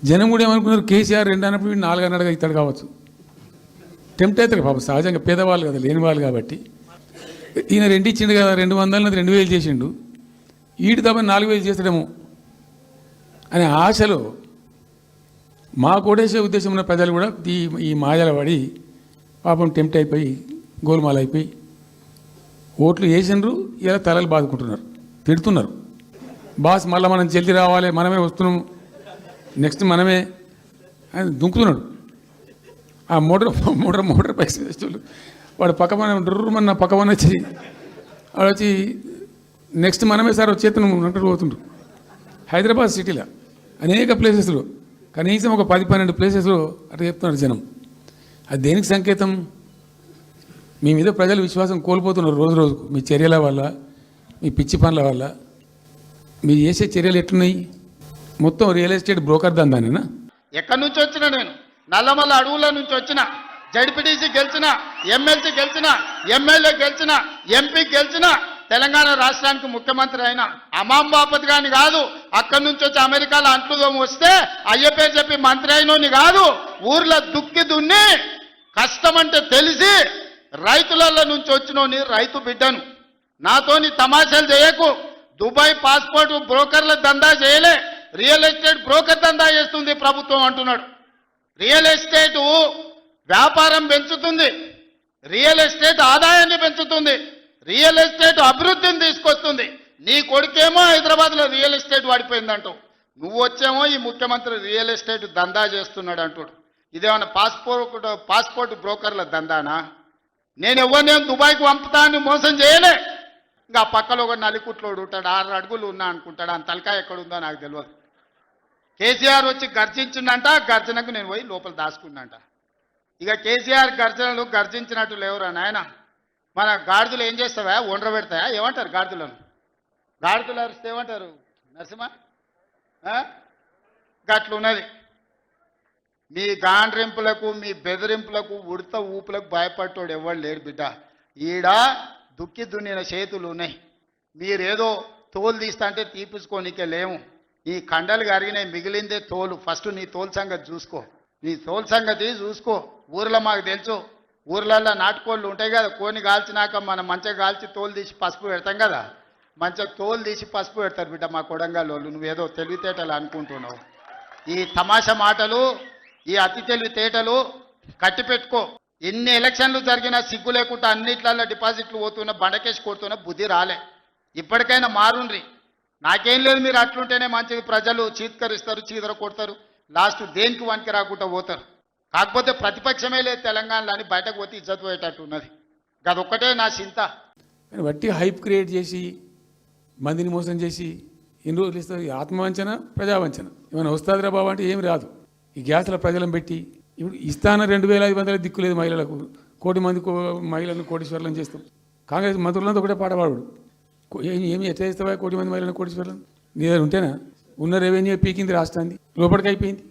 జనం కూడా ఏమనుకున్నారు, కేసీఆర్ 2 అన్నప్పుడు వీడు 4 అన్నట్టుగా ఇస్తాడు కావచ్చు. టెంప్ట్ అవుతారు పాపం, సహజంగా పేదవాళ్ళు కదా, లేని వాళ్ళు కాబట్టి. ఈయన 2 ఇచ్చిండు కదా, 200 2000 చేసిండు, ఈడు తప్ప 4000 చేస్తాడేమో అనే ఆశలో మా కోటేసే ఉద్దేశం ఉన్న ప్రజలు కూడా ఈ మాయల పడి పాపం టెంప్ట్ అయిపోయి గోల్మాల్ అయిపోయి ఓట్లు వేసిండ్రు. ఇలా తలలు బాదుకుంటున్నారు, తిడుతున్నారు. బాస్ మళ్ళీ మనం జల్దీ రావాలి, మనమే వస్తున్నాం, నెక్స్ట్ మనమే అని దుంకుతున్నాడు. ఆ మోటార్ పైకి వేసేవాళ్ళు వాడు పక్కన డ్రుమ్మన్న పక్కన వచ్చి వాడు వచ్చి నెక్స్ట్ మనమే సార్ వచ్చేతను అంటారు పోతుండ్రు. హైదరాబాద్ సిటీలో అనేక ప్లేసెస్లో కనీసం ఒక 10-12 ప్లేసెస్లో అట్లా చెప్తున్నారు జనం. అది దేనికి సంకేతం? మీ మీద ప్రజలు విశ్వాసం కోల్పోతున్నారు రోజు రోజుకు, మీ చర్యల వల్ల, మీ పిచ్చి పనుల వల్ల. మీరు చేసే చర్యలు ఎట్లున్నాయి? మొత్తం రియల్ ఎస్టేట్ బ్రోకర్ దందానేనా? ఎక్కడి నుంచి వచ్చినా నేను నల్లమల్ల అడవుల నుంచి వచ్చిన, జడ్పీటీసీ గెలిచిన, ఎమ్మెల్సీ గెలిచిన, ఎమ్మెల్యే గెలిచిన, ఎంపీ గెలిచిన, తెలంగాణ రాష్ట్రానికి ముఖ్యమంత్రి అయిన అమాం బాపత్ గాని కాదు. అక్కడి నుంచి వచ్చి అమెరికాలో అంట్లు వస్తే అయ్యపేరు చెప్పి మంత్రి అయినోని కాదు. ఊర్లో దుక్కి దున్ని కష్టమంటే తెలిసి రైతులలో నుంచి వచ్చినోని రైతు బిడ్డను. నాతోని తమాషాలు చేయకు. దుబాయ్ పాస్పోర్ట్ బ్రోకర్ల దందా చేయలే, రియల్ ఎస్టేట్ బ్రోకర్ దందా చేస్తుంది ప్రభుత్వం అంటున్నాడు. రియల్ ఎస్టేటు వ్యాపారం పెంచుతుంది, రియల్ ఎస్టేట్ ఆదాయాన్ని పెంచుతుంది, రియల్ ఎస్టేట్ అభివృద్ధిని తీసుకొస్తుంది. నీ కొడుకేమో హైదరాబాద్లో రియల్ ఎస్టేట్ వాడిపోయిందంటావు, నువ్వు వచ్చేమో ఈ ముఖ్యమంత్రి రియల్ ఎస్టేట్ దందా చేస్తున్నాడు అంటాడు. ఇదేమన్నా పాస్పోర్ట్ బ్రోకర్ల దందానా? నేను ఎవరినేం దుబాయ్కి పంపుతా అని మోసం చేయలే. ఇంకా పక్కలో ఒక నలికుట్లోడు ఉంటాడు, 6 అడుగులు ఉన్నా అనుకుంటాడు, ఆ తలకాయ ఎక్కడుందో నాకు తెలియదు. కేసీఆర్ వచ్చి గర్జించిండంట, గర్జనకు నేను పోయి లోపల దాచుకున్నాంట. ఇక కేసీఆర్ గర్జనలు గర్జించినట్టు లేవురా నాయన. మన గాడిదలు ఏం చేస్తావా, ఒండ్ర పెడతాయా? ఏమంటారు గాడిదలను? గాడిదలు అరిస్తే ఏమంటారు నరసింహ? గట్లున్నది. మీ గాండ్రింపులకు, మీ బెదిరింపులకు, ఉడత ఊపులకు భయపడ్డాడు ఎవరు లేరు బిడ్డ. ఈడ దుక్కి దున్నిన చేతులు ఉన్నాయి. మీరేదో తోలు తీస్తా అంటే తీపించుకోనికే లేము. ఈ కండలు కరిగినాయి, మిగిలిందే తోలు. ఫస్ట్ నీ తోలు సంగతి చూసుకో, నీ తోలు సంగతి చూసుకో. ఊర్లో మాకు తెలుసు, ఊర్లల్లో నాటుకోళ్ళు ఉంటాయి కదా, కోని కాల్చినాక మనం మంచిగా కాల్చి తోలు తీసి పసుపు పెడతాం కదా, మంచిగా తోలు తీసి పసుపు పెడతారు బిడ్డ మా కొడంగల్లోళ్ళు. నువ్వేదో తెలివితేటలు అనుకుంటున్నావు. ఈ తమాషా మాటలు, ఈ అతి తెలివితేటలు కట్టిపెట్టుకో. ఎన్ని ఎలక్షన్లు జరిగినా సిగ్గు లేకుండా అన్నిట్లలో డిపాజిట్లు పోతున్నా, బండకేసి కొడుతున్నా, బుద్ధి రాలే. ఇప్పటికైనా మారుండ్రి. నాకేం లేదు, మీరు అట్లుంటేనే మంచిది. ప్రజలు చీత్కరిస్తారు, చీదర కొడతారు, లాస్ట్ దేనికి వనికి రాకుండా పోతారు. కాకపోతే ప్రతిపక్షమే లేదు తెలంగాణలో అని బయటకు పోతే ఇజ్జత్ పోయేటట్టు ఉన్నది. అదొక్కటే నా చింత. బట్టి హైప్ క్రియేట్ చేసి మందిని మోసం చేసి ఎన్ని రోజులు ఇస్తారు? ఆత్మవంచన, ప్రజావంచన. ఏమైనా వస్తుందిరా బాబు అంటే ఏమి రాదు. ఈ గ్యాస్ల ప్రజలను పెట్టి ఇప్పుడు ఇస్తాన 2500 దిక్కు లేదు మహిళలకు. 1 కోటి మంది మహిళలను కోటీశ్వర్లను చేస్తాం. కాంగ్రెస్ మంత్రులంతా ఒకటే పాట పాడు. ఏమి ఎట్లా చేస్తావా 1 కోటి మంది మహిళలను కోటీశ్వర్లను? నీ దగ్గర ఉంటేనా? ఉన్న రెవెన్యూ పీకింది రాష్ట్రాన్ని, లోపలికి అయిపోయింది.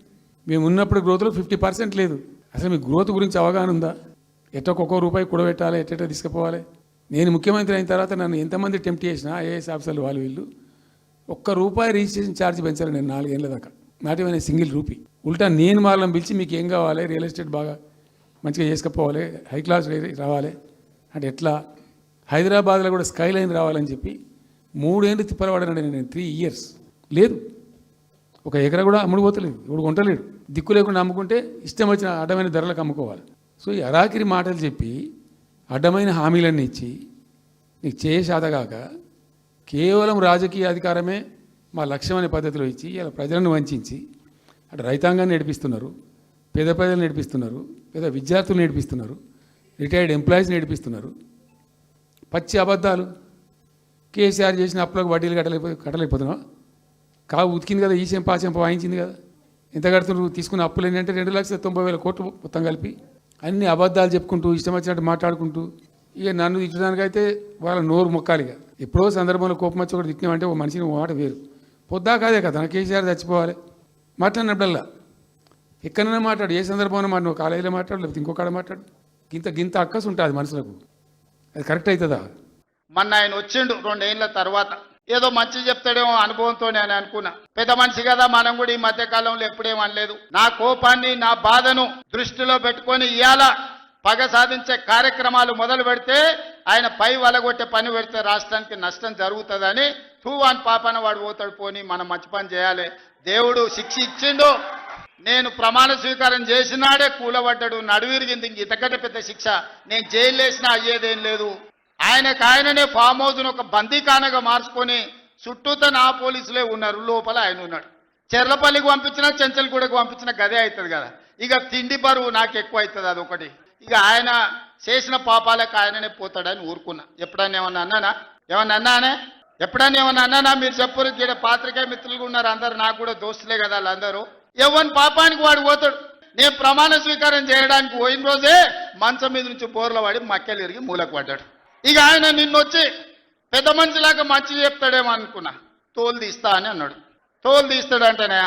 మేము ఉన్నప్పుడు గ్రోత్లో 50% లేదు. అసలు మీ గ్రోత్ గురించి అవగాహన ఉందా? ఒక్కొక్క రూపాయి కూడబెట్టాలి, ఎట్ట తీసుకుపోవాలి? నేను ముఖ్యమంత్రి అయిన తర్వాత నన్ను ఎంతమంది టెంప్ట్ చేసినా ఐఏఎస్ ఆఫీసర్లు వాళ్ళు వీళ్ళు, ₹1 రిజిస్ట్రేషన్ ఛార్జ్ పెంచారు నేను 4 ఏళ్ళ దాకా. Not even single rupee. ఉల్టా నేను వాళ్ళని పిలిచి మీకు ఏం కావాలి, రియల్ ఎస్టేట్ బాగా మంచిగా చేసుకుపోవాలి, హై క్లాస్ రావాలి అంటే ఎట్లా? హైదరాబాద్లో కూడా స్కై లైన్ రావాలని చెప్పి 3 ఏళ్ళు తిప్పలవాడనండి నేను. 3 years లేదు, ఒక ఎకరా కూడా అమ్ముడుపోతలేదు, ఇప్పుడు కొంటలేడు. దిక్కు లేకుండా అమ్ముకుంటే ఇష్టం వచ్చిన అడ్డమైన ధరలకు అమ్ముకోవాలి. సో ఈ అరాకిరి మాటలు చెప్పి అడ్డమైన హామీలన్నీ ఇచ్చి నీకు చేసాదగాక కేవలం రాజకీయ అధికారమే మా లక్ష్యం అనే పద్ధతిలో ఇచ్చి ఇలా ప్రజలను వంచి అటు రైతాంగాన్ని నడిపిస్తున్నారు, పేద ప్రజలు నడిపిస్తున్నారు, పేద విద్యార్థులు నడిపిస్తున్నారు, రిటైర్డ్ ఎంప్లాయీస్ నడిపిస్తున్నారు. పచ్చి అబద్ధాలు. కేసీఆర్ చేసిన అప్పులకు వడ్డీలు కట్టలేకపోతున్నావా? కావు ఉతికింది కదా, ఈ చెంప ఆ చెంప వాయించింది కదా. ఎంత కడుతున్నారు? తీసుకున్న అప్పులు ఏంటంటే 2,90,000 కోట్లు మొత్తం కలిపి. అన్ని అబద్ధాలు చెప్పుకుంటూ ఇష్టం వచ్చినట్టు మాట్లాడుకుంటూ ఇక నన్ను తిట్టడానికైతే వాళ్ళ నోరు మొక్కాలిగా. ఎప్పుడో సందర్భంలో కోపం వచ్చి ఒకటి తిట్టినామంటే ఓ మనిషిని మాట వేరు. పొద్దా కాదే కదా కేసీఆర్ చచ్చిపోవాలి. మాట్లాడినప్పుడల్లా ఎక్కడైనా మాట్లాడు, ఏ సందర్భంలో మాట, నువ్వు కాలేజీలో మాట్లాడు, లేకపోతే ఇంకొకడ మాట్లాడు. గింత అక్కసు ఉంటుంది మనుషులకు. అది కరెక్ట్ అవుతుందా? మొన్న ఆయన వచ్చిండు 2 ఏళ్ళ తర్వాత. ఏదో మంచి చెప్తాడేమో అనుభవంతో నేను అనుకున్నా. పెద్ద మనిషి కదా, మనం కూడా ఈ మధ్య కాలంలో ఎప్పుడేం అనలేదు. నా కోపాన్ని నా బాధను దృష్టిలో పెట్టుకొని ఇవాళ పగ సాధించే కార్యక్రమాలు మొదలు పెడితే ఆయన పై వలగొట్టే పని పెడితే రాష్ట్రానికి నష్టం జరుగుతుందని తూవాన్ పాపన వాడు పోతాడు. పోని మనం మంచి పని చేయాలి. దేవుడు శిక్ష ఇచ్చిండు. నేను ప్రమాణ స్వీకారం చేసినాడే కూలబడ్డాడు, నడువిరిగింది. ఇంక ఇంతకంటే పెద్ద శిక్ష నేను జైలు వేసినా అయ్యేదేం లేదు. ఆయననే ఫామ్ హౌస్ను ఒక బందీఖానగా మార్చుకొని చుట్టూతో నా పోలీసులే ఉన్నారు, లోపల ఆయన ఉన్నాడు. చెర్లపల్లికి పంపించినా చెంచల్గూడకు పంపించిన గదే అవుతుంది కదా. ఇక తిండి బరువు నాకు ఎక్కువ అవుతుంది, అదొకటి. ఇక ఆయన చేసిన పాపాలకు ఆయననే పోతాడని ఊరుకున్నా. ఎప్పుడన్నా ఏమన్నా అన్నానా? ఎప్పుడన్నా ఏమన్నా అన్నానా? మీరు చెప్పరు. ఇక్కడ పాత్రికేయ మిత్రులు ఉన్నారు అందరు, నాకు కూడా దోస్తులే కదా వాళ్ళందరూ. ఎవరి పాపానికి వాడు పోతాడు. నేను ప్రమాణ స్వీకారం చేయడానికి పోయిన రోజే మంచం మీద నుంచి బోర్ల వాడి మక్కెలు ఇరిగి మూలకు పడ్డాడు. ఇక ఆయన నిన్నొచ్చి పెద్ద మనిషిలాగా మంచి చెప్తాడేమో అనుకున్నా. తోలు తీస్తా అని అన్నాడు. తోలు తీస్తాడంటేనే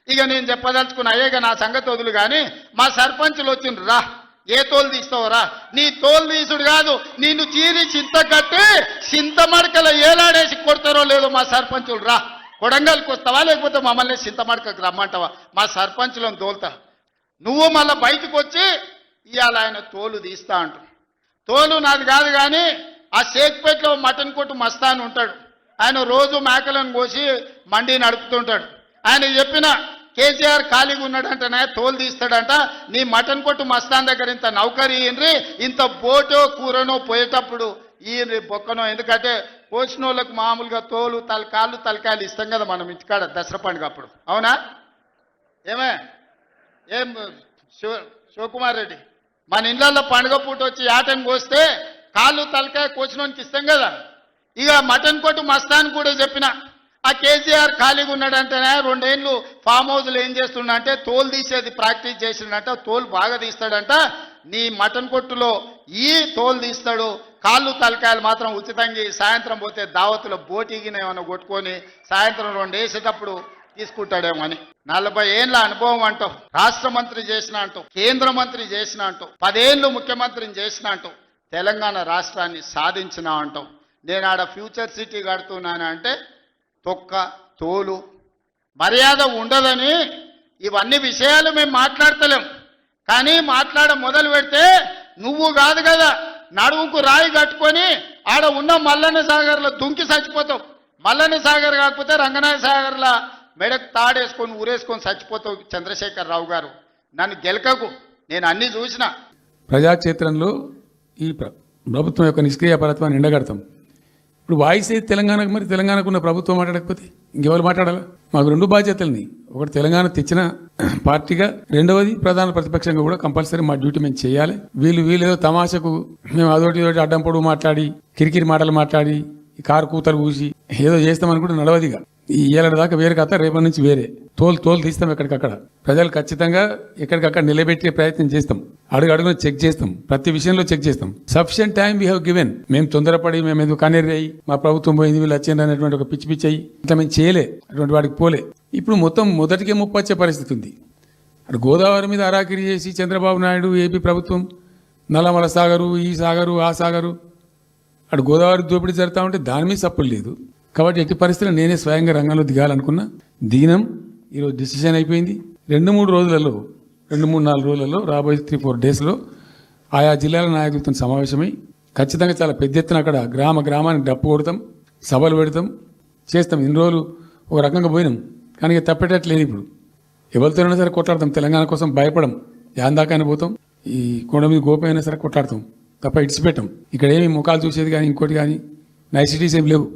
ఇక నేను చెప్పదలుచుకున్నా, అయ్యేగా నా సంగతి వదులు కానీ మా సర్పంచులు వచ్చిండ్రు, రా ఏ తోలు తీస్తావురా? నీ తోలు తీసుడు కాదు, నిన్ను చీరి చింత కట్టి చింతమడకల ఏలాడేసి కొడతారో లేదో మా సర్పంచులు, రా కొడంగల్కి వస్తావా లేకపోతే మమ్మల్ని చింతమడకకు రమ్మంటావా? మా సర్పంచులను తోలుతా. నువ్వు మళ్ళీ బయటకు వచ్చి ఇవాళ ఆయన తోలు తీస్తా అంటు. తోలు నాది కాదు కానీ ఆ షేక్పేట్లో మటన్ కొట్టు మస్తాన్ ఉంటాడు. ఆయన రోజు మేకలను కోసి మండి నడుపుతుంటాడు. ఆయన చెప్పిన కేసీఆర్ ఖాళీగా ఉన్నాడంటనే తోలు తీస్తాడంట. నీ మటన్ కొట్టు మస్తాన్ దగ్గర ఇంత నౌకరీ ఇయ్యండ్రి, ఇంత బోటో కూరనో పోయేటప్పుడు ఈయన బొక్కనో. ఎందుకంటే పోసిన వాళ్ళకు మామూలుగా తోలు కాళ్ళు తలకాయలు ఇస్తాం కదా మనం ఇంటికాడ దసరా పండుగ అప్పుడు, అవునా? ఏం శివకుమార్ రెడ్డి, మన ఇళ్ళల్లో పండుగ పూట వచ్చి యాటను కోస్తే కాళ్ళు తలకాయ కోసినోనికి ఇస్తాం కదా. ఇక మటన్ కొట్టు మస్తాన్ కూడా చెప్పిన ఆ కేసీఆర్ ఖాళీగా ఉన్నాడంటేనే 2 ఏళ్ళు ఫామ్ హౌస్లో ఏం చేస్తుండంటే తోలు తీసేది ప్రాక్టీస్ చేసిండంట. తోలు బాగా తీస్తాడంట. నీ మటన్ కొట్టులో ఈ తోలు తీస్తాడు, కాళ్ళు తలకాయలు మాత్రం ఉచితంగా సాయంత్రం పోతే దావతులో బోటిగిన ఏమైనా కొట్టుకొని సాయంత్రం 2 వేసేటప్పుడు తీసుకుంటాడేమో అని. 40 ఏళ్ళ అనుభవం అంటావు, రాష్ట్ర మంత్రి చేసిన అంటావు, కేంద్ర మంత్రి చేసిన అంటావు, 10 ఏళ్ళు ముఖ్యమంత్రిని చేసిన అంటావు, తెలంగాణ రాష్ట్రాన్ని సాధించిన అంటావు. నేను ఆడ ఫ్యూచర్ సిటీ కడుతున్నాను అంటే తొక్క తోలు మర్యాద ఉండదని ఇవన్నీ విషయాలు మేము మాట్లాడతలేం. కానీ మాట్లాడ మొదలు పెడితే నువ్వు కాదు కదా, నడుముకు రాయి కట్టుకొని ఆడ ఉన్న మల్లన్న సాగర్లో దుంకి చచ్చిపోతావు. మల్లన్న సాగర్ కాకపోతే రంగనాయ సాగర్లో మెడకు తాడేసుకొని ఊరేసుకొని చచ్చిపోతావు. చంద్రశేఖర్ రావు గారు, నన్ను గెలకకు, నేను అన్నీ చూసిన. ప్రజాక్షేత్రంలో ఈ ప్రభుత్వం యొక్క నిష్క్రియాపరత్వాన్ని ఎండగడతాం. ఇప్పుడు వాయిస్ అయితే తెలంగాణకు, మరి తెలంగాణకు ఉన్న ప్రభుత్వం మాట్లాడకపోతే ఇంకెవరు మాట్లాడాలా? మాకు 2 బాధ్యతలని, ఒకటి తెలంగాణ తెచ్చిన పార్టీగా, రెండవది ప్రధాన ప్రతిపక్షంగా కూడా కంపల్సరీ మా డ్యూటీ మేము చేయాలి. వీళ్ళు ఏదో తమాషకు మేము అదొకటి అడ్డం పొడుగు మాట్లాడి కిరికిరి మాటలు మాట్లాడి ఈ కారు కూతలు కూసి ఏదో చేస్తామనుకుంటే నడవదిగా. ఈ ఏళ్ళ దాకా వేరే కథ, రేపటి నుంచి వేరే. తోలు తీస్తాం ఎక్కడికక్కడ. ప్రజలు ఖచ్చితంగా ఎక్కడికక్కడ నిలబెట్టే ప్రయత్నం చేస్తాం. అడుగున చెక్ చేస్తాం, ప్రతి విషయంలో చెక్ చేస్తాం. Sufficient time we have given. మేము తొందరపడి మేము ఎందుకు కనేరి అయ్యి మా ప్రభుత్వం పోయింది వీళ్ళు వచ్చింది అనేటువంటి ఒక పిచ్చి అయ్యి ఇట్లా మేము చేయలే, అటువంటి వాడికి పోలే. ఇప్పుడు మొత్తం మొదటికే ముప్పొచ్చే పరిస్థితి ఉంది. అటు గోదావరి మీద అరాకిరి చేసి చంద్రబాబు నాయుడు ఏపీ ప్రభుత్వం నల్లమల సాగరు, ఈ సాగరు, ఆ సాగరు, అటు గోదావరి దోపిడీ జరుగుతూ ఉంటే దాని మీద సప్పులు లేదు. కాబట్టి ఎట్టి పరిస్థితుల్లో నేనే స్వయంగా రంగంలో దిగాలనుకున్నా. దిగినం. ఈరోజు డిసిషన్ అయిపోయింది. 2-3 రోజులలో, 2-3-4 రోజులలో, రాబోయే 3-4 డేస్లో ఆయా జిల్లాల నాయకులతో సమావేశమై ఖచ్చితంగా చాలా పెద్ద ఎత్తున అక్కడ గ్రామానికి డప్పు కొడతాం, సభలు పెడతాం, చేస్తాం. ఇన్ని రోజులు ఒక రకంగా పోయినాం, కానీ ఇక తప్పేటట్లేదు. ఇప్పుడు ఎవరితోనైనా సరే కొట్లాడతాం. తెలంగాణ కోసం భయపడం. దాకానే పోతాం. ఈ కొండ మీద గోపైనా సరే కొట్లాడతాం తప్ప ఇడిచిపెట్టాం. ఇక్కడ ఏమి ముఖాలు చూసేది కానీ ఇంకోటి కానీ నైసిటీస్ ఏమి లేవు.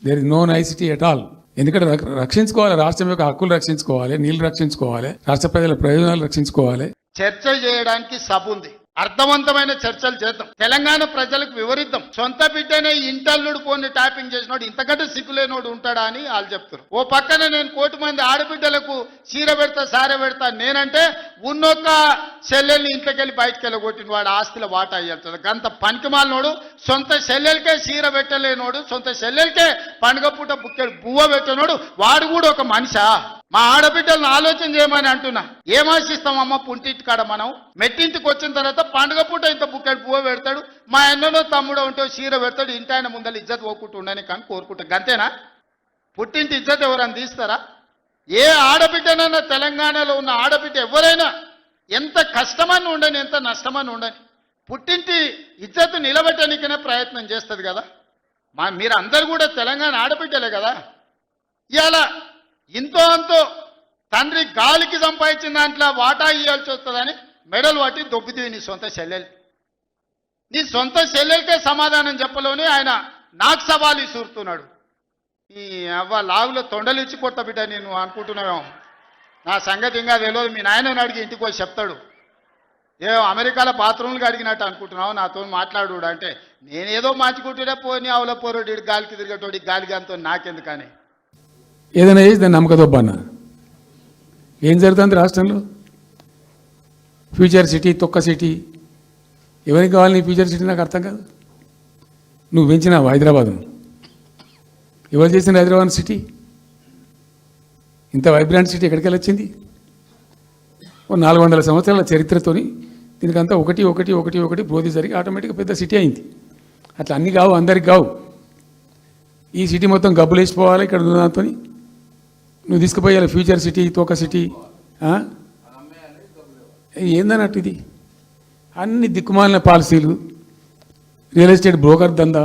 There is no necessity at all. ఎందుకంటే రక్షించుకోవాలి, రాష్ట్రం యొక్క హక్కులు రక్షించుకోవాలి, నీళ్లు రక్షించుకోవాలి, రాష్ట్ర ప్రజల ప్రయోజనాలు రక్షించుకోవాలి. చర్చ చేయడానికి సభ ఉంది. అర్థవంతమైన చర్చలు చేద్దాం. తెలంగాణ ప్రజలకు వివరిద్దాం. సొంత బిడ్డనే ఇంటల్లుడు పోని ట్యాపింగ్ చేసినోడు ఇంతకంటే సిగ్గులేనోడు ఉంటాడా అని వాళ్ళు చెప్తారు. ఓ పక్కన నేను 1 కోటి మంది ఆడబిడ్డలకు చీర పెడతా, సారె పెడతా నేనంటే ఉన్నొక్క చెల్లెల్ని ఇంట్లోకెళ్ళి బయటకు వెళ్ళగొట్టిన వాడు ఆస్తిలో వాటా అయ్యేస్తుంది. గంత పనికిమాలినోడు, సొంత చెల్లెలకే చీర పెట్టలేనోడు, సొంత చెల్లెలకే పండుగ పూట బుక్కెడు బువ్వ పెట్టినోడు, వాడు కూడా ఒక మనిషా? మా ఆడబిడ్డలను ఆలోచన చేయమని అంటున్నా. ఏం ఆశిస్తామమ్మ పుంటింటి కాడ మనం? మెట్టింటికి వచ్చిన తర్వాత పండుగ పూట ఇంత బుక్కెడు పువ్వు పెడతాడు, మా అన్ననో తమ్ముడో ఉంటే చీర పెడతాడు, ఇంటి ఆయన ముందర ఇజ్జత్ పోకుంటూ ఉండని కానీ కోరుకుంటా. గంతేనా? పుట్టింటి ఇజ్జత్ ఎవరైనా తీస్తారా? ఏ ఆడబిడ్డనైనా తెలంగాణలో ఉన్న ఆడబిడ్డ ఎవరైనా ఎంత కష్టమని ఉండని, ఎంత నష్టమని ఉండని, పుట్టింటి ఇజ్జత్ నిలబెట్టడానికైనా ప్రయత్నం చేస్తుంది కదా. మీరు అందరు కూడా తెలంగాణ ఆడబిడ్డలే కదా. ఇవాళ ఇంతో అంతో తండ్రి గాలికి సంపాదించిన దాంట్లో వాటా ఇవ్వాల్సి వస్తుందని మెడలు పట్టి దొబ్బితీవి నీ సొంత చెల్లెలు. నీ సొంత చెల్లెలకే సమాధానం చెప్పలోనే ఆయన నాకు సవాలు ఇసురుతున్నాడు. ఈ అవ్వ లాగులో తొండలు ఇచ్చి కొట్ట బిడ్డ నేను అనుకుంటున్నావేమో. నా సంగతి ఇంకా తెలియదు. మీ నాయనని అడిగి ఇంటికి వచ్చి చెప్తాడు. ఏ అమెరికాలో బాత్రూమ్లు అడిగినట్టు అనుకుంటున్నావు నాతో మాట్లాడు అంటే, నేనేదో మార్చుకుంటుండే పోనీ అవల పోరోడి గాలికి తిరిగేటోడి గాలికి అంతో నాకెందుకని. ఏదైనా చేసి దాన్ని నమ్మకదొబ్బన్న. ఏం జరుగుతుంది రాష్ట్రంలో? ఫ్యూచర్ సిటీ, తొక్క సిటీ. ఎవరికి కావాలి నీ ఫ్యూచర్ సిటీ? నాకు అర్థం కాదు. నువ్వు పెంచినావు హైదరాబాద్ను. ఎవరు చేసిన హైదరాబాద్ సిటీ? ఇంత వైబ్రాంట్ సిటీ ఎక్కడికి వచ్చింది? 400 సంవత్సరాల చరిత్రతోని దీనికంతా ఒకటి ఒకటి ఒకటి ఒకటి బోధి జరిగి ఆటోమేటిక్గా పెద్ద సిటీ అయింది. అట్లా అన్నీ కావు, అందరికి కావు. ఈ సిటీ మొత్తం గబ్బులు వేసిపోవాలి. ఇక్కడ ఉన్న దాంతో నువ్వు తీసుకుపోయాలి ఫ్యూచర్ సిటీ, తోక సిటీ. ఏందన్నట్టు ఇది? అన్ని దిక్కుమాలిన పాలసీలు, రియల్ ఎస్టేట్ బ్రోకర్ దందా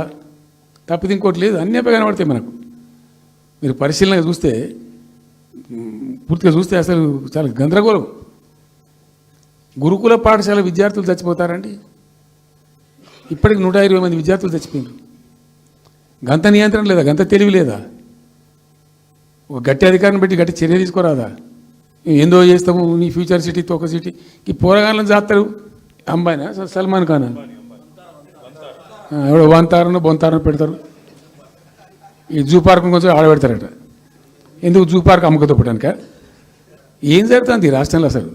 తప్పితే ఇంకోటి లేదు. అన్నీ కనబడతాయి మనకు. మీరు పరిశీలనగా చూస్తే, పూర్తిగా చూస్తే అసలు చాలా గందరగోళం. గురుకుల పాఠశాల విద్యార్థులు చచ్చిపోతారండి. ఇప్పటికి 120 మంది విద్యార్థులు చచ్చిపోయినారు. గంత నియంత్రణ లేదా? గంత తెలివి లేదా? ఒక గట్టి అధికారిని పెట్టి గట్టి చర్య తీసుకోరాదా? ఏందో చేస్తాము నీ ఫ్యూచర్ సిటీ, తోక సిటీ. ఈ పోరగాళ్ళని చేస్తారు. అంబాయినా సల్మాన్ ఖాన్ ఎవడో వంతారనో బొంతారనో పెడతారు. ఈ జూ పార్క్ కొంచెం ఆడబెడతారట. ఎందుకు? జూ పార్క్ అమ్మకతో పెట్టడానిక? ఏం జరుగుతుంది ఈ రాష్ట్రంలో అసలు?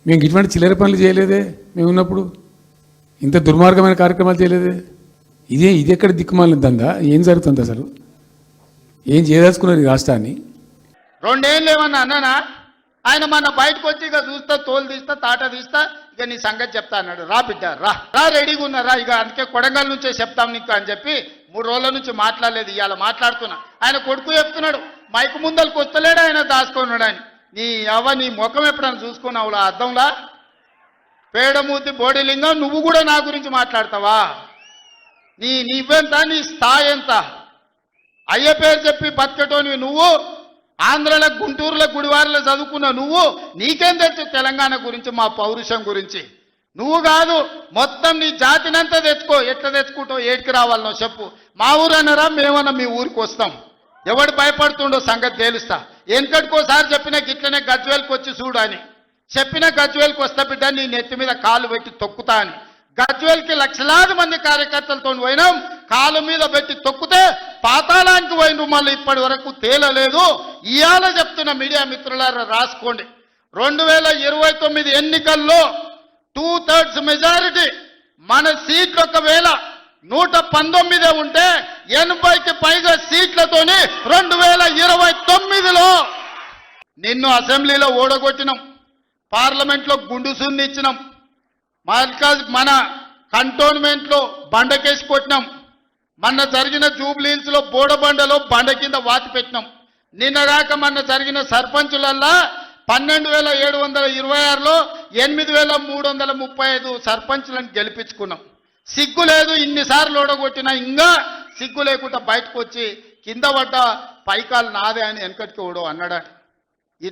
మేము ఇటువంటి చిల్లర పనులు చేయలేదే మేము ఉన్నప్పుడు. ఇంత దుర్మార్గమైన కార్యక్రమాలు చేయలేదే. ఇది ఎక్కడ దిక్కుమాలిన దందా? ఏం జరుగుతుంది అసలు? ఏం చేయదలుచుకున్నారు ఈ రాష్ట్రాన్ని? 2 ఏళ్ళు ఏమన్నా అన్నానా? ఆయన మన బయటకు వచ్చి ఇక చూస్తా, తోలు తీస్తా, తాట తీస్తా, ఇక నీ సంగతి చెప్తా అన్నాడు. రా బిడ్డ రా రా, రెడీగా ఉన్నారా? ఇక అందుకే కొడంగల్ నుంచే చెప్తాం నీకు అని చెప్పి 3 రోజుల నుంచి మాట్లాడలేదు. ఇవాళ మాట్లాడుతున్నా. ఆయన కొడుకు చెప్తున్నాడు, మైకు ముందలకు వస్తలేడు ఆయన, దాచుకున్నాడు ఆయన. నీ నీ ముఖం ఎప్పుడైనా చూసుకున్నావు అద్దంలా? పేడమూతి బోడిలింగం, నువ్వు కూడా నా గురించి మాట్లాడతావా? నీవెంత? నీ స్థాయి ఎంత? అయ్య పేరు చెప్పి బతికటోనివి నువ్వు. ఆంధ్రలో, గుంటూరులో, గుడివారిలో చదువుకున్న నువ్వు. నీకేం తెలుసు తెలంగాణ గురించి, మా పౌరుషం గురించి? నువ్వు కాదు, మొత్తం నీ జాతినంతా తెచ్చుకో. ఎట్లా తెచ్చుకుంటావు? ఏడికి రావాలనో చెప్పు. మా ఊరు అన్నారా? మేమన్నా మీ ఊరికి వస్తాం. ఎవడు భయపడుతుండో సంగతి తేలుస్తా. వెనకటికోసారి చెప్పిన గిట్లనే గజ్వేల్కి వచ్చి చూడు అని చెప్పిన. గజ్వేల్కి వస్తా బిడ్డ, నీ నెత్తి మీద కాలు పెట్టి తొక్కుతా అని. గజ్వేల్కి లక్షలాది మంది కార్యకర్తలతో పోయినాం. కాలు మీద పెట్టి తొక్కితే పాతాళానికి పోయిన మళ్ళీ ఇప్పటి వరకు తేలలేదు. ఇవాళ చెప్తున్న మీడియా మిత్రులారా రాసుకోండి. 2029 ఎన్నికల్లో 2/3 మెజారిటీ మన సీట్లు ఒకవేళ 119 ఉంటే 80కి పైగా సీట్లతోని 2029లో నిన్ను అసెంబ్లీలో ఓడగొట్టినాం. పార్లమెంట్లో గుండు సున్ని ఇచ్చినాం. మన కంటోన్మెంట్లో బండకేసి కొట్టినాం. మొన్న జరిగిన జూబ్లీహిల్స్లో బోడబండలో బండ కింద వాతి పెట్టినాం. నిన్నగాక మొన్న జరిగిన సర్పంచులల్లా 12,726లో 8,335 సర్పంచులను గెలిపించుకున్నాం. సిగ్గు లేదు, ఇన్నిసార్లు ఓడగొట్టినా ఇంకా సిగ్గు లేకుండా బయటకు వచ్చి కింద పడ్డ పైకాలు నాదే అని వెనకటికి ఓడో అన్నాడు.